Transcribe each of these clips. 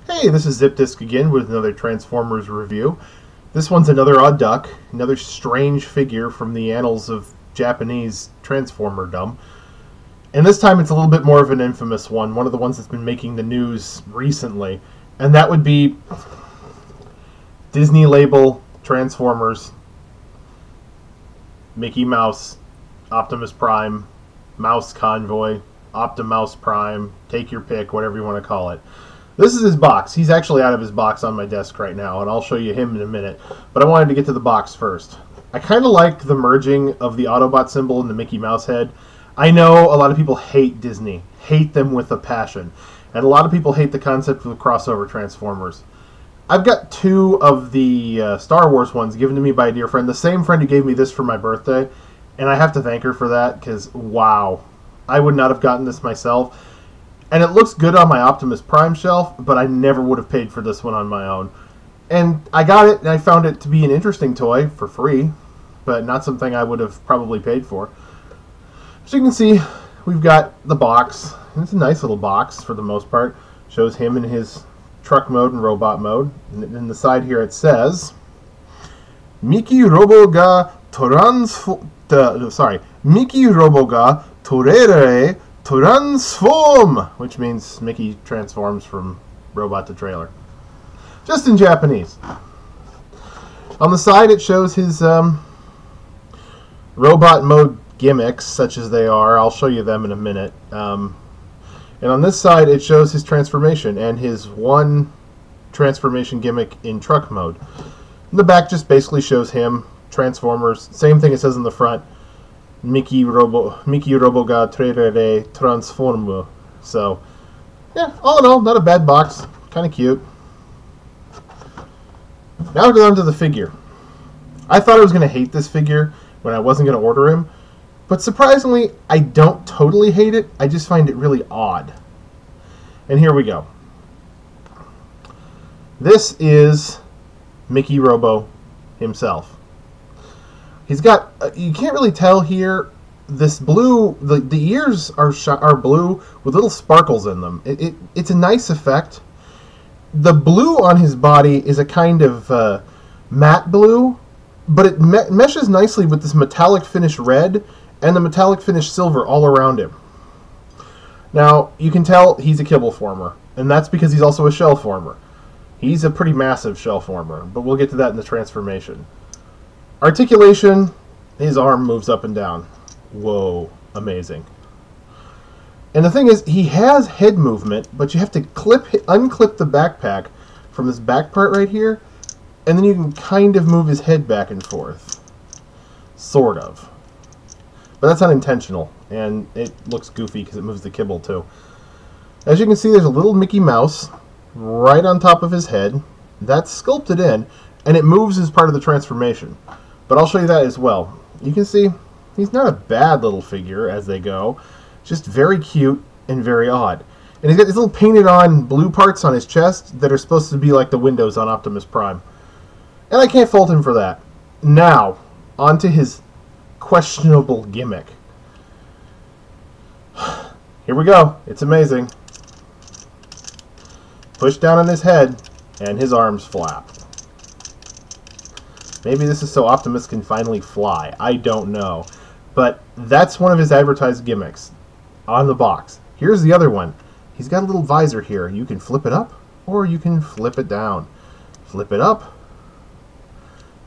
Hey, this is Zipdisk again with another Transformers review. This one's another odd duck, another strange figure from the annals of Japanese Transformerdom. And this time it's a little bit more of an infamous one of the ones that's been making the news recently. And that would be Disney label Transformers, Mickey Mouse, Optimus Prime, Mouse Convoy, Optimus Prime, take your pick, whatever you want to call it. This is his box. He's actually out of his box on my desk right now, and I'll show you him in a minute. But I wanted to get to the box first. I kind of like the merging of the Autobot symbol and the Mickey Mouse head. I know a lot of people hate Disney, hate them with a passion, and a lot of people hate the concept of the crossover Transformers. I've got two of the Star Wars ones given to me by a dear friend, the same friend who gave me this for my birthday, and I have to thank her for that, because wow, I would not have gotten this myself. And it looks good on my Optimus Prime shelf, but I never would have paid for this one on my own. And I got it, and I found it to be an interesting toy for free, but not something I would have probably paid for. As you can see, we've got the box. And it's a nice little box for the most part. Shows him in his truck mode and robot mode. And in the side here it says, Mickey Robo ga Mickey Robo ga torere transform, which means Mickey transforms from robot to trailer. Just in Japanese. On the side it shows his robot mode gimmicks, such as they are. I'll show you them in a minute. And on this side it shows his transformation and his one transformation gimmick in truck mode. And the back just basically shows him, Transformers, same thing it says in the front. Mickey Robo ga Trerere Transformu. So, yeah, all in all, not a bad box. Kind of cute. Now we're on to the figure. I thought I was going to hate this figure when I wasn't going to order him, but surprisingly, I don't totally hate it. I just find it really odd. And here we go. This is Mickey Robo himself. He's got, you can't really tell here, this blue, the ears are blue with little sparkles in them. It's a nice effect. The blue on his body is a kind of matte blue, but it meshes nicely with this metallic finish red and the metallic finish silver all around him. Now, you can tell he's a kibble former, and that's because he's also a shell former. He's a pretty massive shell former, but we'll get to that in the transformation. Articulation, his arm moves up and down. Whoa, amazing. And the thing is, he has head movement, but you have to unclip the backpack from this back part right here, and then you can kind of move his head back and forth. Sort of. But that's unintentional, and it looks goofy because it moves the kibble too. As you can see, there's a little Mickey Mouse right on top of his head. That's sculpted in, and it moves as part of the transformation. But I'll show you that as well. You can see he's not a bad little figure as they go. Just very cute and very odd. And he's got these little painted on blue parts on his chest that are supposed to be like the windows on Optimus Prime. And I can't fault him for that. Now, on to his questionable gimmick. Here we go. It's amazing. Push down on his head and his arms flap. Maybe this is so Optimus can finally fly. I don't know. But that's one of his advertised gimmicks on the box. Here's the other one. He's got a little visor here. You can flip it up or you can flip it down. Flip it up.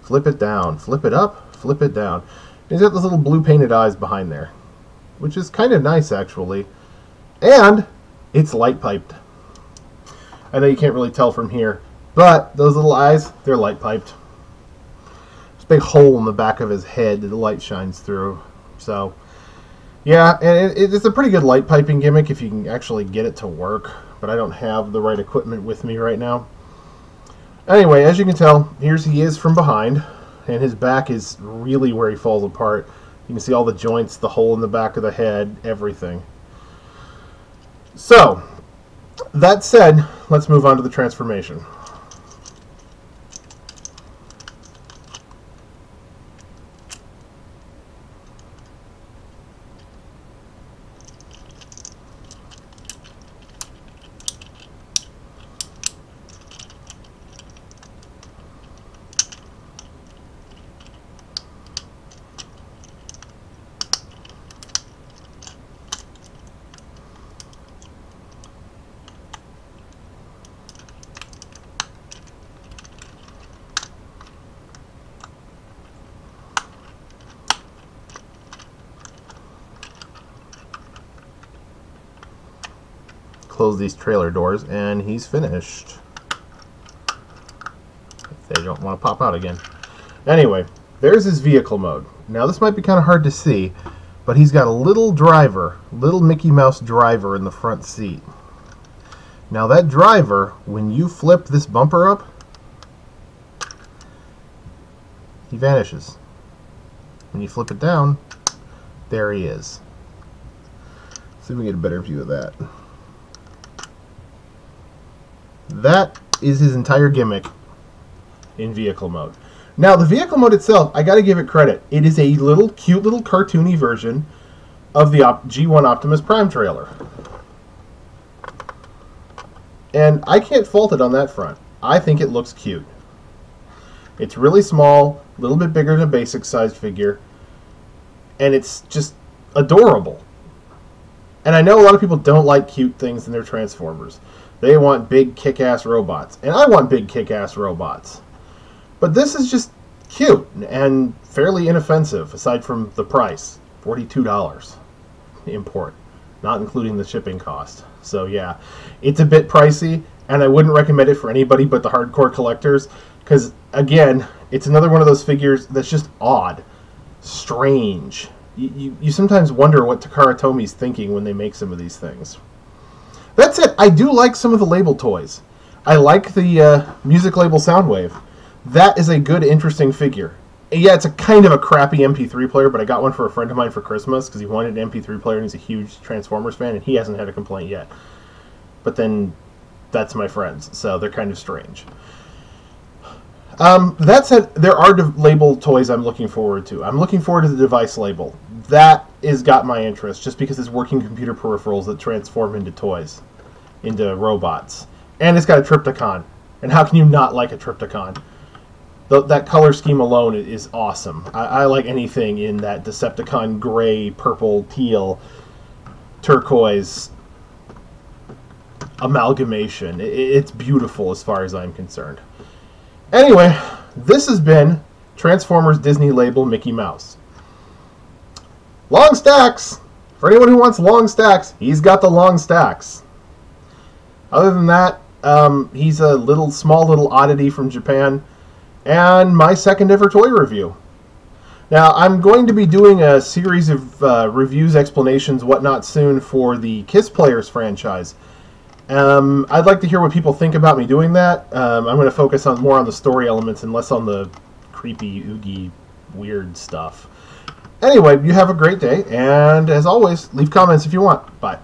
Flip it down. Flip it up. Flip it down. He's got those little blue painted eyes behind there, which is kind of nice actually. And it's light piped. I know you can't really tell from here, but those little eyes, they're light piped. Big hole in the back of his head that the light shines through. So yeah, and it's a pretty good light piping gimmick if you can actually get it to work, but I don't have the right equipment with me right now. Anyway, as you can tell, he is from behind, and his back is really where he falls apart. You can see all the joints, the hole in the back of the head, everything. So that said, let's move on to the transformation. close these trailer doors, and he's finished. If they don't want to pop out again. Anyway, there's his vehicle mode. Now this might be kind of hard to see, but he's got a little driver, little Mickey Mouse driver in the front seat. Now that driver, when you flip this bumper up, he vanishes. When you flip it down, there he is. See if we can get a better view of that. That is his entire gimmick in vehicle mode. Now the vehicle mode itself, I gotta give it credit. It is a little cute little cartoony version of the G1 Optimus Prime trailer. And I can't fault it on that front. I think it looks cute. It's really small, a little bit bigger than a basic sized figure, and it's just adorable. And I know a lot of people don't like cute things in their Transformers. They want big kick-ass robots, and I want big kick-ass robots. But this is just cute and fairly inoffensive, aside from the price, $42 import, not including the shipping cost. So yeah, it's a bit pricey, and I wouldn't recommend it for anybody but the hardcore collectors, because again, it's another one of those figures that's just odd, strange. You sometimes wonder what Takara Tomi's thinking when they make some of these things. That said, I do like some of the label toys. I like the music label Soundwave. That is a good, interesting figure. Yeah, it's a kind of a crappy MP3 player, but I got one for a friend of mine for Christmas because he wanted an MP3 player and he's a huge Transformers fan, and he hasn't had a complaint yet. But then, that's my friends, so they're kind of strange. That said, there are label toys I'm looking forward to. I'm looking forward to the device label. That has got my interest, just because it's working computer peripherals that transform into toys, into robots. And it's got a Trypticon. And how can you not like a Trypticon? That color scheme alone is awesome. I like anything in that Decepticon gray, purple, teal, turquoise amalgamation. It's beautiful as far as I'm concerned. Anyway, this has been Transformers Disney label Mickey Mouse. Long stacks! For anyone who wants long stacks, he's got the long stacks. Other than that, he's a small little oddity from Japan. And my second ever toy review. Now, I'm going to be doing a series of reviews, explanations, whatnot soon for the Kiss Players franchise. I'd like to hear what people think about me doing that. I'm going to focus more on the story elements and less on the creepy, oogie, weird stuff. Anyway, you have a great day, and as always, leave comments if you want. Bye.